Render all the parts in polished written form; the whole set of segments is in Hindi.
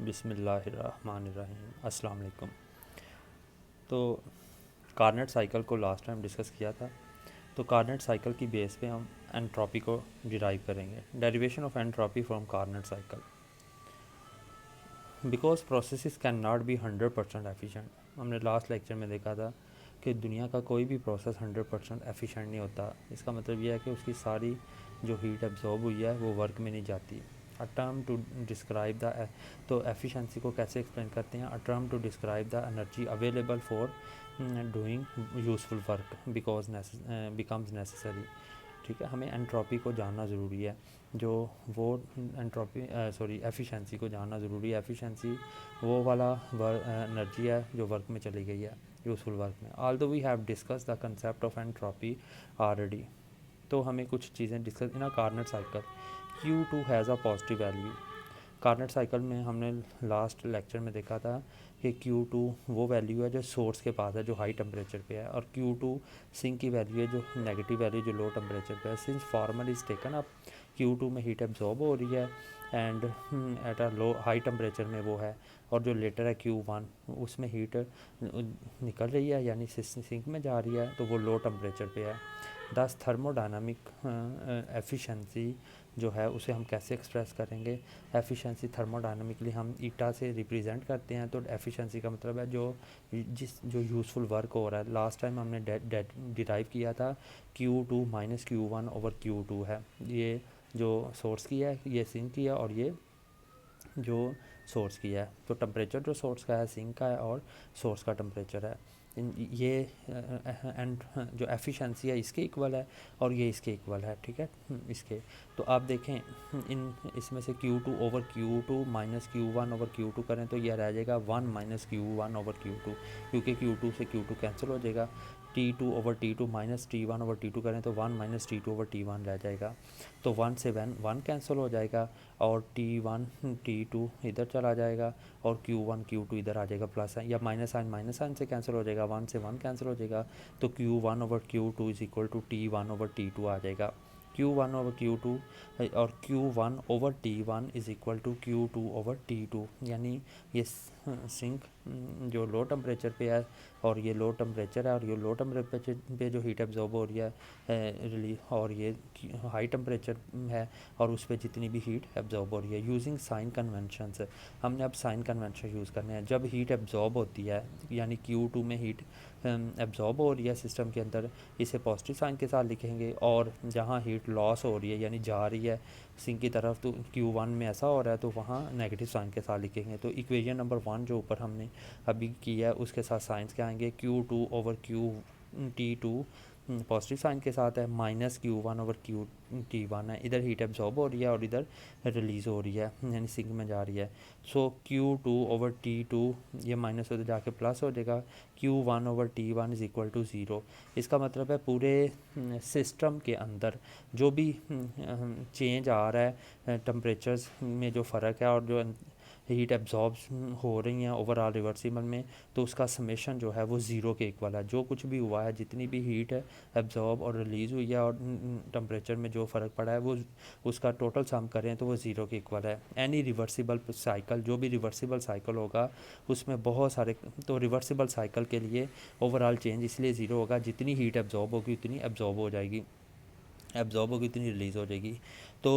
बिस्मिल्लाहिर्रहमानिर्रहीम अस्सलाम वालेकुम। तो कार्नेट साइकिल को लास्ट टाइम डिस्कस किया था। तो कार्नेट साइकिल की बेस पे हम एंट्रोपी को डिराइव करेंगे। Derivation of entropy from Carnot cycle. Because processes can not be 100% efficient. हमने लास्ट लेक्चर में देखा था कि दुनिया का कोई भी प्रोसेस 100% एफिशिएंट नहीं होता। इसका मतलब यह है कि उसकी सारी जो हीट एब्जॉर्ब हुई है वो वर्क में नहीं जाती। A term to describe the तो एफिशिएंसी को कैसे एक्सप्लेन करते हैं? A term to describe the energy available for doing useful work because becomes necessary. ठीक है, हमें एंट्रोपी को जानना ज़रूरी है। जो वो एफिशिएंसी को जानना ज़रूरी है। एफिशिएंसी वो वाला एनर्जी है जो वर्क में चली गई है, यूज़फुल वर्क में। Although we have discuss the concept of entropy already. तो हमें कुछ चीज़ें discuss in a Carnot cycle. Q2 has a positive value. Carnot cycle में हमने लास्ट लेक्चर में देखा था कि Q2 वो वैल्यू है जो सोर्स के पास है, जो हाई टेम्परेचर पे है, और Q2 सिंक की वैल्यू है जो नेगेटिव वैल्यू जो लो टेम्परेचर पे है। Since formal is taken up, Q2 में हीट एब्जॉर्ब हो रही है and at a low high temperature में वो है, और जो लेटर है Q1 उसमें हीट निकल रही है यानी सिंक में जा रही है, तो वो लो टेम्परेचर पे है। दस थर्मोडायनामिक एफिशिएंसी जो है उसे हम कैसे एक्सप्रेस करेंगे? एफिशिएंसी थर्मोडायनामिकली हम ईटा से रिप्रेजेंट करते हैं। तो एफिशिएंसी का मतलब है जो यूज़फुल वर्क हो रहा है। लास्ट टाइम हमने डिराइव किया था Q2 minus Q1 over Q2 है। ये जो सोर्स की है, ये सिंक की है, और ये जो सोर्स की है। तो टेम्परेचर जो सोर्स का है सिंक का है, और सोर्स का टेम्परेचर है। ये एंड जो एफिशिएंसी है इसके इक्वल है, और ये इसके इक्वल है। ठीक है, इसके। तो आप देखें इन इसमें से Q2 over Q2 minus Q1 over Q2 करें तो यह रह जाएगा 1 माइनस Q1 ओवर Q2, क्योंकि Q2 से Q2 कैंसिल हो जाएगा। T2 over T2 minus T1 over T2 करें तो 1 माइनस T2 ओवर T1 रह जाएगा। तो 1 से 1 कैंसिल हो जाएगा, और T1 T2 इधर चला जाएगा, और Q1 Q2 इधर आ जाएगा प्लस साइन, या माइनस साइन से कैंसिल हो जाएगा। 1 से 1 कैंसिल हो जाएगा, तो Q1 over Q2 is equal to T1 over T2 आ जाएगा। Q1 ओवर Q2 और Q1 over T1 is equal to Q2 over T2, यानी ये सिंक जो लो टेम्परेचर पे है, और ये लो टेम्परेचर है, और ये लो टेम्परेचर पे जो हीट एब्जॉर्ब हो रही है रिलीज, और ये हाई टेम्परेचर है और उस पर जितनी भी हीट एब्जॉर्ब हो रही है। यूजिंग साइन कन्वेंशन, हमने अब साइन कन्वेंशन यूज़ करने हैं। जब हीट एब्जॉर्ब होती है यानी Q2 में हीट एब्जॉर्ब हो रही है सिस्टम के अंदर, इसे पॉजिटिव साइन के साथ लिखेंगे, और जहाँ हीट लॉस हो रही है यानी जा रही है सिंक की तरफ, तो Q1 में ऐसा हो रहा है तो वहाँ नेगेटिव साइन के साथ लिखेंगे। तो इक्वेशन नंबर 1 जो ऊपर हमने अभी किया है उसके साथ साइंस क्या आएंगे? Q2 over T2 positive sign के साथ है, माइनस Q1 ओवर T1 है। इधर हीट एब्जॉर्ब हो रही है और इधर रिलीज़ हो रही है यानी सिंक में जा रही है। सो Q2 ओवर T2 ये माइनस होते जाके प्लस हो जाएगा। Q1 over T1 is equal to 0। इसका मतलब है पूरे सिस्टम के अंदर जो भी चेंज आ रहा है टेम्परेचर्स में जो फ़र्क है, और जो हीट एब्जॉर्ब हो रही हैं ओवरऑल रिवर्सिबल में, तो उसका समेशन जो है वो ज़ीरो के इक्वल है। जो कुछ भी हुआ है, जितनी भी हीट है एब्जॉर्ब और रिलीज़ हुई है, और टेम्परेचर में जो फ़र्क पड़ा है वो उसका टोटल सम करें तो वो ज़ीरो के इक्वल है। एनी रिवर्सिबल साइकिल, जो भी रिवर्सिबल साइकिल होगा उसमें बहुत सारे, तो रिवर्सिबल साइकिल के लिए ओवरऑल चेंज इसलिए ज़ीरो होगा, जितनी हीट एब्जॉर्ब होगी उतनी एब्जॉर्ब हो जाएगी, एब्जॉर्ब होगी उतनी रिलीज़ हो जाएगी। तो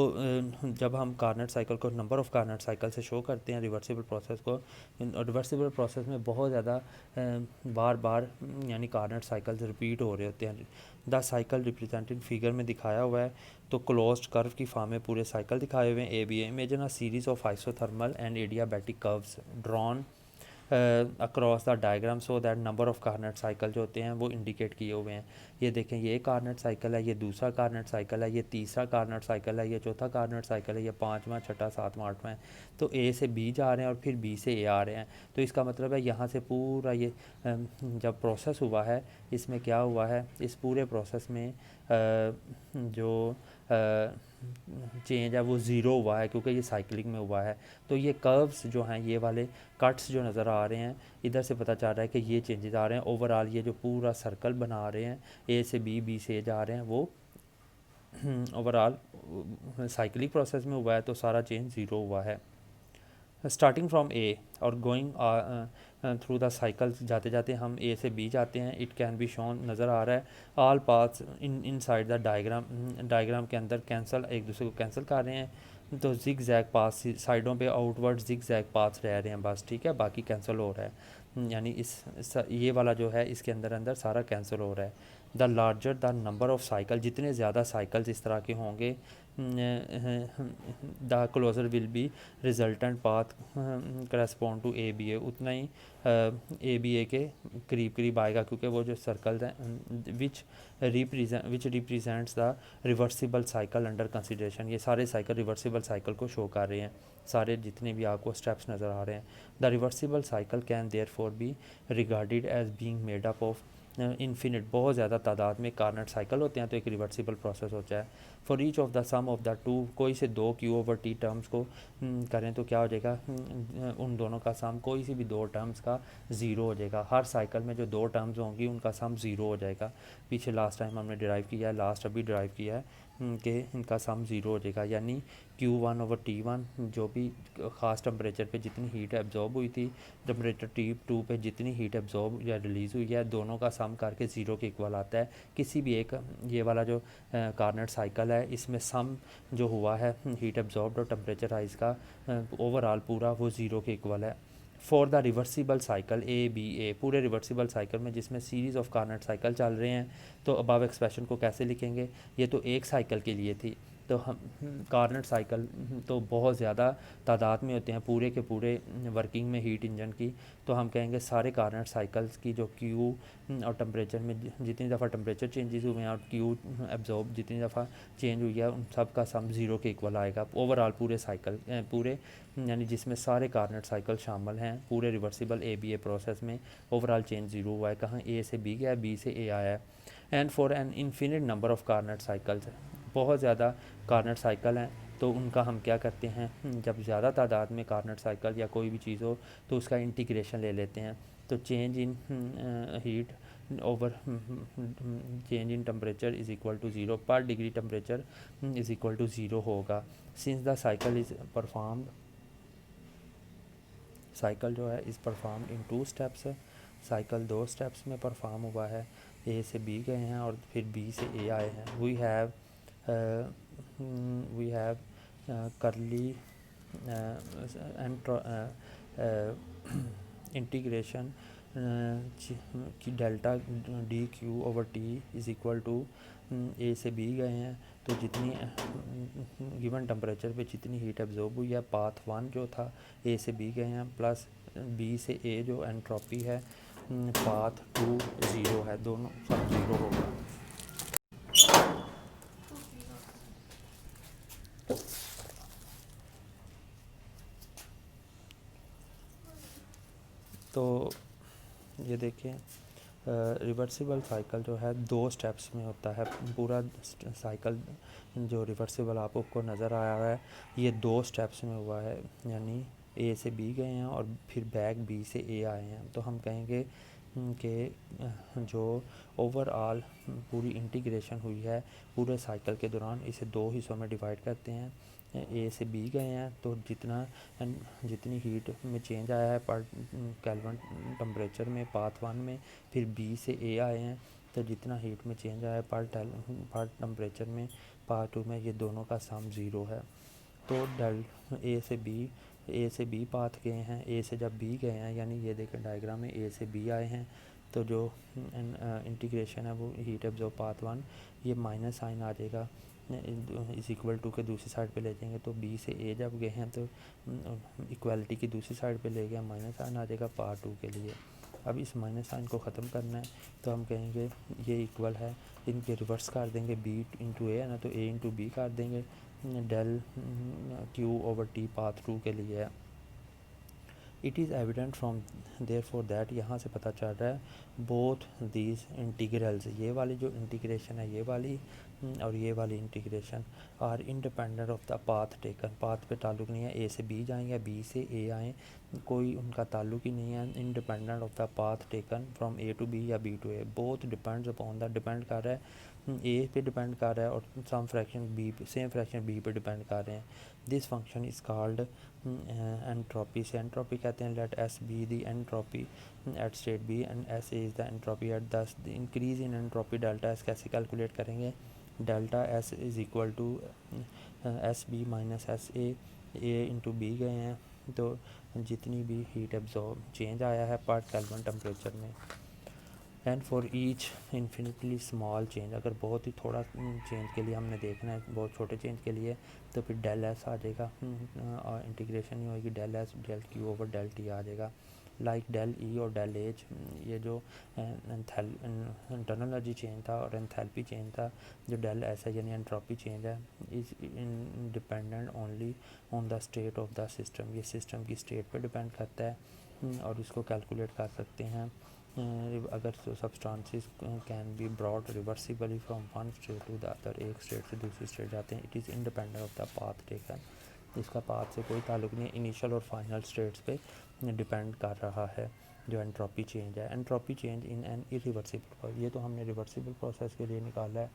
जब हम कार्नेट साइकिल को नंबर ऑफ़ कार्नेट साइकिल से शो करते हैं रिवर्सिबल प्रोसेस को, रिवर्सिबल प्रोसेस में बहुत ज़्यादा बार बार यानी कार्नेट साइकिल्स रिपीट हो रहे होते हैं। द साइकिल रिप्रेजेंटेड फिगर में दिखाया हुआ है, तो क्लोज्ड कर्व की फॉर्म में पूरे साइकिल दिखाए हुए हैं A B. Imagine a series of isothermal and adiabatic curves drawn across the diagram so that number of Carnot cycle जो होते हैं वो इंडिकेट किए हुए हैं। ये देखें, ये कार्नेट साइकिल है, ये दूसरा कार्नेट साइकिल है, ये तीसरा कार्नेट साइकिल है, ये चौथा कार्नेट साइकिल है, ये पाँचवा, छठा, सातवां, आठवां है। तो ए से बी जा रहे हैं और फिर बी से ए आ रहे हैं। तो इसका मतलब है यहाँ से पूरा ये जब प्रोसेस हुआ है, इसमें क्या हुआ है, इस पूरे प्रोसेस में जो चेंज है वो ज़ीरो हुआ है, क्योंकि ये साइकिलिंग में हुआ है। तो ये कर्व्स जो हैं, ये वाले कट्स जो नज़र आ रहे हैं, इधर से पता चल रहा है कि ये चेंजेस आ रहे हैं। ओवरऑल ये जो पूरा सर्कल बना रहे हैं, ए से बी, बी से ए जा रहे हैं, वो ओवरऑल साइकिलिंग प्रोसेस में हुआ है, तो सारा चेंज ज़ीरो हुआ है। स्टार्टिंग फ्रॉम ए और गोइंग थ्रू द साइकिल, जाते जाते हम ए से बी जाते हैं। इट कैन बी शोन, नज़र आ रहा है, all paths in side the diagram, diagram के अंदर कैंसिल, एक दूसरे को कैंसिल कर रहे हैं। तो जिग जैग पाथ साइडों पे आउटवर्ड जिग जैग पाथ रह रहे हैं बस, ठीक है, बाकी कैंसिल हो रहा है। यानी ये वाला जो है इसके अंदर अंदर सारा कैंसिल हो रहा है। The larger the number of cycle, जितने ज़्यादा साइकिल्स इस तरह के होंगे, the closer will be resultant path correspond to A B A, उतना ही ए बी ए के करीब करीब आएगा, क्योंकि वो जो सर्कल्स हैं विच represents the reversible cycle under consideration, ये सारे साइकिल रिवर्सिबल साइकिल को शो कर रहे हैं, सारे जितने भी आपको स्टेप्स नज़र आ रहे हैं। The reversible cycle can therefore be regarded as being made up of infinite, बहुत ज़्यादा तादाद में कार्नट साइकिल होते हैं, तो एक रिवर्सिबल प्रोसेस होता है। For each of the sum of the two, कोई से दो क्यू ओवर टी टर्म्स को करें तो क्या हो जाएगा, उन दोनों का सम, कोई सी भी दो टर्म्स का ज़ीरो हो जाएगा। हर साइकिल में जो दो टर्म्स होंगी उनका सम ज़ीरो हो जाएगा। पीछे लास्ट टाइम हमने डिराइव किया है, लास्ट अभी डिराइव किया है कि इनका सम ज़ीरो हो जाएगा, यानी Q1 ओवर T1 जो भी ख़ास टेम्परेचर पे जितनी हीट एब्जॉर्ब हुई थी, टेम्परेचर T2 पे जितनी हीट एब्जॉर्ब या रिलीज़ हुई है, दोनों का सम करके ज़ीरो के इक्वल आता है। किसी भी एक, ये वाला जो कार्नट साइकिल है, इसमें सम जो हुआ है हीट एब्जॉर्ब्ड और टेम्परेचर राइज का ओवरऑल पूरा, वो ज़ीरो के इक्वल है। For the reversible cycle A B A, पूरे रिवर्सिबल साइकिल में जिसमें सीरीज़ ऑफ कार्नट साइकिल चल रहे हैं, तो अबव एक्सप्रेशन को कैसे लिखेंगे, ये तो एक साइकिल के लिए थी, तो हम कार्नट साइकिल तो बहुत ज़्यादा तादाद में होते हैं पूरे के पूरे वर्किंग में हीट इंजन की, तो हम कहेंगे सारे कार्नट साइकिल्स की जो क्यू और टेम्परेचर में जितनी दफ़ा टेम्परेचर चेंजेस हुए हैं और क्यू एब्जॉर्ब जितनी दफ़ा चेंज हुई है, उन सब का सम ज़ीरो के इक्वल आएगा ओवरऑल पूरे साइकिल, पूरे यानी जिसमें सारे कार्नट साइकिल शामिल हैं पूरे reversible A B A process में, ओवरऑल चेंज ज़ीरो हुआ है। कहाँ ए से बी गया, बी से ए आया है। And for an infinite number of Carnot cycles, बहुत ज़्यादा कार्नट साइकिल हैं, तो उनका हम क्या करते हैं, जब ज़्यादा तादाद में कार्नट साइकिल या कोई भी चीज़ हो तो उसका इंटीग्रेशन ले लेते हैं। तो change in heat over change in temperature is equal to zero, पर degree temperature is equal to zero होगा। Since the cycle is performed, cycle जो है is perform in two steps, cycle दो स्टेप्स में परफॉर्म हुआ है, ए से बी गए हैं और फिर बी से ए आए हैं। वी हैव करली इंटीग्रेशन की delta d q over T is equal to, A से बी गए हैं, तो जितनी गिवन टेम्परेचर पे जितनी हीट एब्जॉर्ब हुई है, पाथ 1 जो था ए से बी गए हैं, प्लस बी से ए जो एंट्रोपी है, पाथ 2 ज़ीरो है, दोनों सब ज़ीरो होगा। तो ये देखें, रिवर्सिबल साइकिल जो है दो स्टेप्स में होता है, पूरा साइकिल जो रिवर्सिबल आपको नज़र आया है ये दो स्टेप्स में हुआ है, यानी ए से बी गए हैं और फिर बैक बी से ए आए हैं। तो हम कहेंगे कि जो ओवरऑल पूरी इंटीग्रेशन हुई है पूरे साइकिल के दौरान, इसे दो हिस्सों में डिवाइड करते हैं। ए से बी गए हैं तो जितनी हीट में चेंज आया है पर केल्विन टेम्परेचर में पाथ 1 में, फिर बी से ए आए हैं तो जितना हीट में चेंज आया है पर टेम्परेचर में पाथ 2 में, ये दोनों का सम ज़ीरो है। तो ए से बी पाथ गए हैं, ए से जब बी गए हैं, यानी ये देखें डायग्राम में ए से बी आए हैं, तो जो इंटीग्रेशन है वो हीट एब्जॉर्ब पाथ 1, ये माइनस साइन आ जाएगा, इज़ इक्वल टू के दूसरी साइड पे ले जाएंगे, तो बी से ए जब गए हैं तो इक्वालिटी की दूसरी साइड पे ले गए, माइनस साइन आ जाएगा पार्ट 2 के लिए। अब इस माइनस साइन को ख़त्म करना है तो हम कहेंगे ये इक्वल है, इनके रिवर्स कर देंगे, बी इंटू ए है ना, तो ए इंटू बी कर देंगे, del Q over T path 2 के लिए है। It is evident from therefore that, यहाँ से पता चल रहा है बोथ दीज इंटीग्रल्स, ये वाली जो इंटीग्रेशन है ये वाली और ये वाली integration are independent of the path taken, path पे ताल्लुक़ नहीं है, ए से बी जाएंगे बी से ए आएँ, कोई उनका ताल्लुक़ ही नहीं है, independent of the path taken from A to B या B to A, both depends upon the, depend कर रहा है ए पे डिपेंड कर रहा है और सम फ्रैक्शन बी पे, सेम फ्रैक्शन बी पे डिपेंड कर रहे हैं। This function is called entropy. से एंट्रोपी कहते हैं let S B the entropy at state B and S is the entropy at the increase in entropy delta S कैसे कैलकुलेट करेंगे। Delta S is equal to S B minus S A into B गए हैं, तो जितनी भी हीट एब्जॉर्ब चेंज आया है पर केल्विन टेम्परेचर में। And for each infinitely small change, अगर बहुत ही थोड़ा चेंज के लिए हमने देखना है, बहुत छोटे चेंज के लिए, तो फिर डेल एस आ जाएगा और इंटीग्रेशन ही होगी, del s del Q over del T आ जाएगा। लाइक डेल ई और डेल एच, ये जो इंटरनल एनर्जी चेंज था और एंथैल्पी चेंज था, जो डेल एस है यानी एंट्रोपी चेंज है, is dependent only on the state of the system. ये सिस्टम की स्टेट पे डिपेंड करता है और इसको कैलकुलेट कर सकते हैं। अगर substances can be brought reversibly from one state to the other, एक स्टेट से दूसरी स्टेट जाते हैं, it is independent of the path taken. इसका पाथ से कोई ताल्लुक नहीं है, इनिशियल और फाइनल स्टेट्स पे डिपेंड कर रहा है जो एंट्रोपी चेंज है। Entropy change in an irreversible, ये तो हमने रिवर्सिबल प्रोसेस के लिए निकाला है,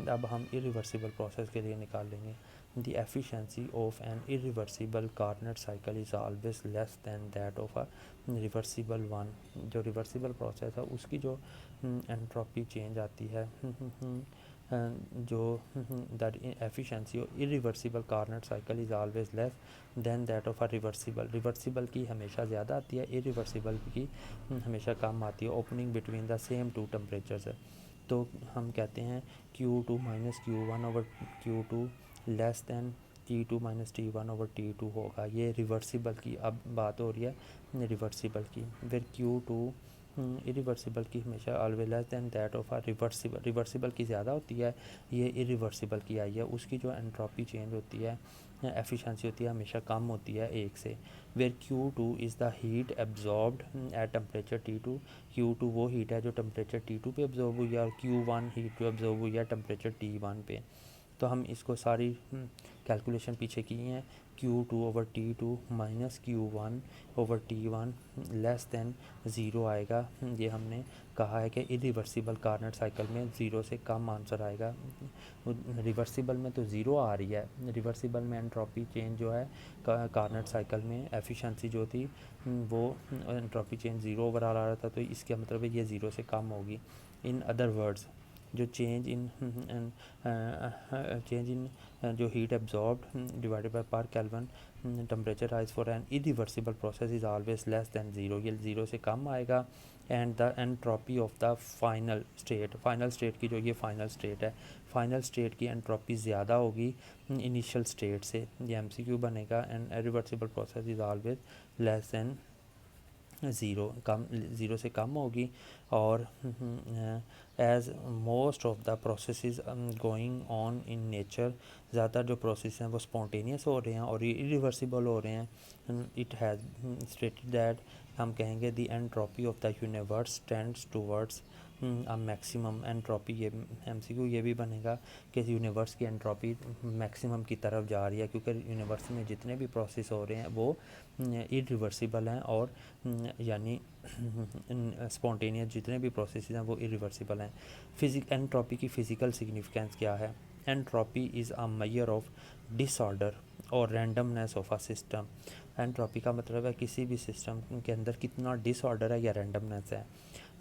अब हम इरिवर्सिबल प्रोसेस के लिए निकाल लेंगे। The efficiency of an irreversible Carnot cycle is always less than that of a reversible one. जो रिवर्सिबल प्रोसेस है उसकी जो एंट्रोपी चेंज आती है, जो that efficiency of irreversible Carnot cycle is always less than that of a reversible. Reversible की हमेशा ज़्यादा आती है, इरिवर्सिबल की हमेशा कम आती है। Opening between the same to temperatures है, तो हम कहते हैं Q2 minus Q1 over Q2 less than T2 minus T1 over T2 होगा। ये रिवर्सिबल की अब बात हो रही है, रिवर्सिबल की। फिर Q2 इरिवर्सिबल की हमेशा always less than that of a reversible, reversible की ज़्यादा होती है, ये इरिवर्सिबल की आई है, उसकी जो एंट्रोपी चेंज होती है, एफिशिएंसी होती है, हमेशा कम होती है एक से। Where Q2 is the heat absorbed at temperature T2, Q2 वो हीट है जो टेम्परेचर T2 पे एब्जॉर्ब हुई है और Q1 हीट जो एब्जॉर्ब हुई है टेम्परेचर T1 पे। तो हम इसको सारी कैलकुलेशन पीछे की हैं। Q2 over T2 minus Q1 over T1 less than zero आएगा। ये हमने कहा है कि इरिवर्सिबल कार्नट साइकिल में ज़ीरो से कम आंसर आएगा। रिवर्सिबल में तो ज़ीरो आ रही है, रिवर्सिबल में एंट्रोपी चेंज जो है कार्नट साइकिल में एफिशिएंसी जो थी वो एंट्रोपी चेंज ज़ीरो ओवरऑल आ रहा था, तो इसका मतलब है ये ज़ीरो से कम होगी। इन अदर वर्ड्स जो चेंज इन जो हीट एब्जॉर्ब्ड डिवाइडेड बाय पर Kelvin temperature rise for an irreversible process is always less than zero, ये ज़ीरो से कम आएगा। And the entropy of the final state, final state की जो ये फाइनल स्टेट है, फाइनल स्टेट की एंट्रोपी ज़्यादा होगी इनिशियल स्टेट से, ये MCQ बनेगा। And reversible process is always less than zero, कम ज़ीरो से कम होगी। और as most of the process going on in nature, ज़्यादा जो प्रोसेस हैं वो स्पॉन्टेनियस हो रहे हैं और इरिवर्सिबल हो रहे हैं। इट हैज़ स्टेटेड दैट, हम कहेंगे the entropy of the universe tends towards a maximum entropy. ये MCQ ये भी बनेगा कि यूनिवर्स की एंट्रोपी मैक्सिमम की तरफ जा रही है, क्योंकि यूनिवर्स में जितने भी प्रोसेस हो रहे हैं वो इरिवर्सिबल हैं और यानी स्पॉन्टेनियस जितने भी प्रोसेस हैं वो इरिवर्सिबल हैं। एंट्रोपी की फ़िज़िकल सिग्निफिकेंस क्या है। Entropy is a measure of disorder और randomness of a system. Entropy का मतलब है किसी भी सिस्टम के अंदर कितना डिसऑर्डर है या रैंडमनेस है।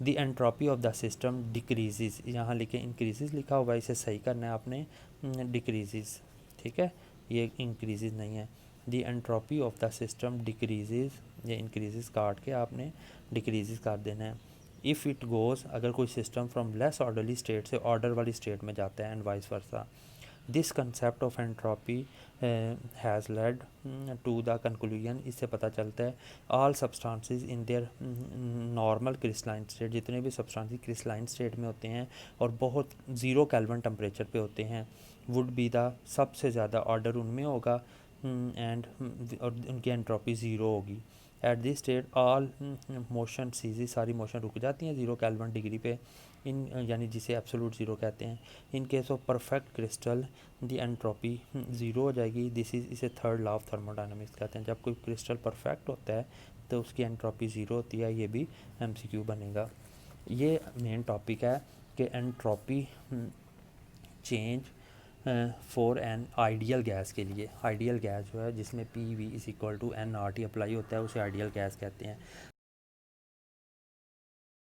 The entropy of the system decreases, यहाँ लिखे इंक्रीजेस लिखा हुआ है, इसे सही करना है आपने, डिक्रीजेस, ठीक है, ये इंक्रीजेस नहीं है। The entropy of the system decreases, ये इंक्रीजेस काट के आपने डिक्रीजेस कर देना है। इफ़ इट गोज़, अगर कोई system from less orderly state से ऑर्डर वाली स्टेट में जाता है and vice versa. This concept of entropy has led to the conclusion, इससे पता चलता है all substances in their normal crystalline state, जितने भी सब्सटेंसेस क्रिस्टलाइन स्टेट में होते हैं और बहुत ज़ीरो केल्विन टेम्परेचर पे होते हैं, वुड बी द सबसे ज़्यादा ऑर्डर उनमें होगा एंड और उनकी एंट्रोपी ज़ीरो होगी। At this state all motion CG, सारी मोशन रुक जाती हैं ज़ीरो केल्विन डिग्री पे, इन यानी जिसे एब्सोलूट ज़ीरो कहते हैं। In case of perfect crystal the entropy zero हो जाएगी। दिस इज़, इसे थर्ड लॉ ऑफ थर्मोडायनामिक्स कहते हैं। जब कोई क्रिस्टल परफेक्ट होता है तो उसकी एंट्रोपी ज़ीरो होती है, ये भी MCQ बनेगा। ये मेन टॉपिक है कि entropy change for an ideal gas के लिए। आइडियल गैस जो है जिसमें P V is equal to n R T apply होता है उसे आइडियल गैस कहते हैं।